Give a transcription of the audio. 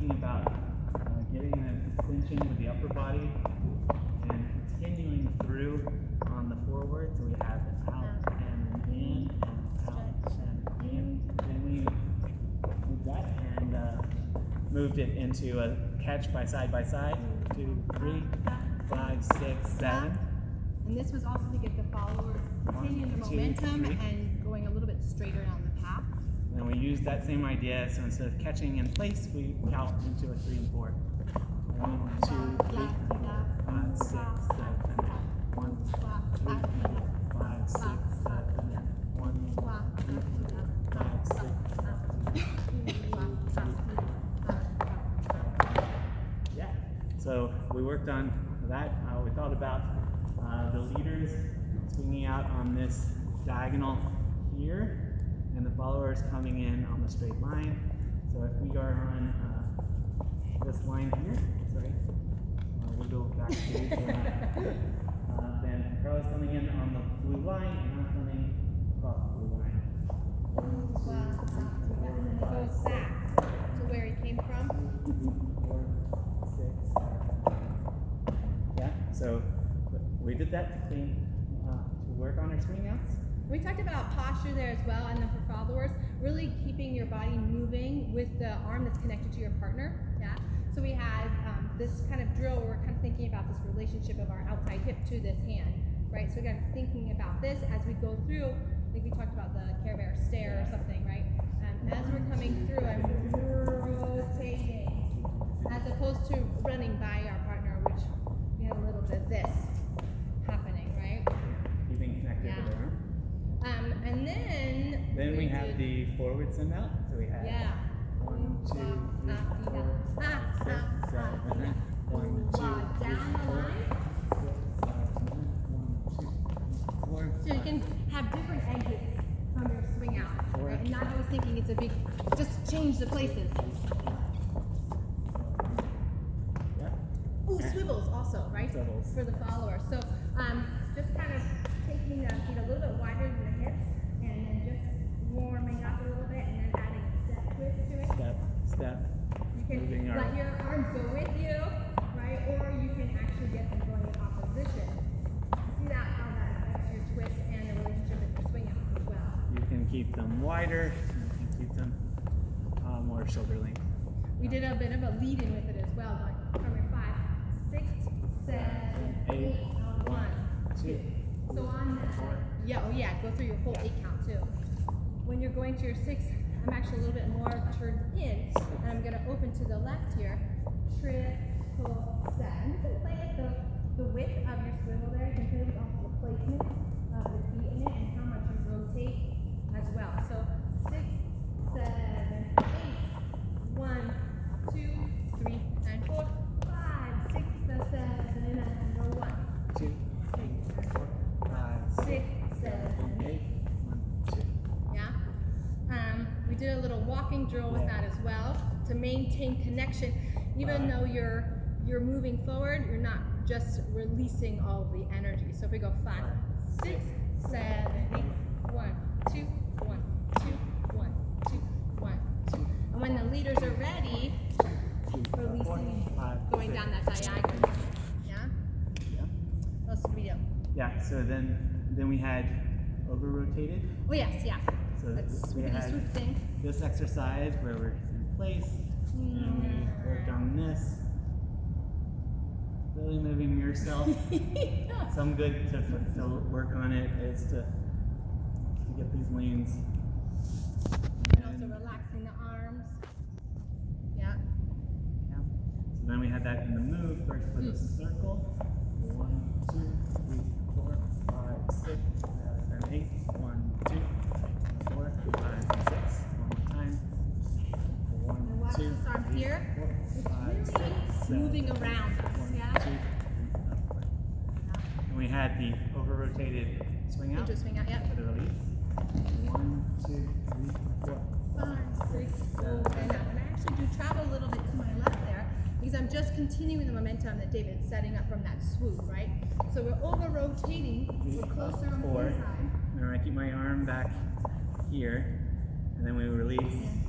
thinking about getting an extension with the upper body and continuing through on the forward. So we have out and in, and out and in. Then we did that and moved it into a catch by side. 2, 3, 5, 6, 7. And this was also to get the followers continuing the momentum and going a little bit straighter down the path. And we used that same idea, so instead of catching in place, we count into a 3 and 4. 1, 2, 3, 4, 5, 6, 7. 1, 2, 3, 4, 5, 6, 7. 1, 2, 3, 4, 5, 6, 7. Yeah. So we worked on that. We thought about the leaders swinging out on this diagonal here, and the followers coming in on the straight line. So if we are on this line here, we go back to then Carla's coming in on the blue line, and I'm coming across the blue line. 1, 2, 3, 4, And then it goes back to where it came from. 4, 6, 7. Yeah, so we did that to work on our swing outs. We talked about posture there as well, and then for followers, really keeping your body moving with the arm that's connected to your partner. Yeah. So we had this kind of drill where we're kind of thinking about this relationship of our outside hip to this hand, right? So again, thinking about this as we go through. I think we talked about the Care Bear stare or something, right? As we're coming through, I'm rotating, as opposed to running by our partner, which we had a little bit of this happening, right? Keeping connected to the arm. And then we have the forward send out. So we have 1, 2, 3, 4, 5, 6, 7. 1, 2, 3, 4, 5, 6, 7. 1, 2, 3, 4. So you can have different exits from your swing out, right? And not always thinking it's a big, just change the places. Ooh, swivels also, right? Swivels. For the follower. So just kind of taking the feet a little bit wider than the hips, and then just warming up a little bit, and then adding a step twist to it. Step. You can let your arms go with you, right? Or you can actually get them going in opposition. See that how that affects your twist and the relationship with your swing out as well. You can keep them wider. You can keep them more shoulder length. We did a bit of a lead in with it as well, going from your 5, 6, 7, 8, 1, 2. So on that, go through your whole 8 count too. When you're going to your 6, I'm actually a little bit more turned in, and I'm going to open to the left here. Triple 7. You can play with the width of your swivel there. You can play with also the placement of the feet in it and how much you rotate as well. So 6, 7, 8. 1, 2, 3, and 4, 5, 6, 7, and 1, 2, 3, 4, 5, 6, 7, 8. 1, 2. Yeah. We did a little walking drill with that as well to maintain connection. Even though you're moving forward, you're not just releasing all of the energy. So if we go 5, 6, 7, 8. 1, 2, 1, 2, 1, 2, 1, 2. And when the leaders are ready, releasing, going down that diagonal. Yeah? What else did we do? Yeah, so then we had over rotated. Oh yes, yeah. So That's we swoopity had swoop thing. this exercise where we're in place, and we worked on this. Really moving yourself. Some good to work on it is to get these leans. And also relaxing the arms. Yeah. Yeah. So then we had that in the move first with a circle. 1, 2, 3, 4, 5, 6, 7, 8. 1, 2, 4, 5, 6. One more time. 1, Watch 2, this arm 3, here. 4, 5, It's 6, really 7, moving around us. 1, Yeah. 2, 3, 4. And we had the over rotated swing out. Into swing out, yeah. For the release. 1, 2, 3, 4, 5, 6, 7, 8. And I actually do travel a little bit to my left there because I'm just continuing the momentum that David's setting up from that swoop, right? So we're over rotating. We're closer on the inside. And I keep my arm back here, and then we release.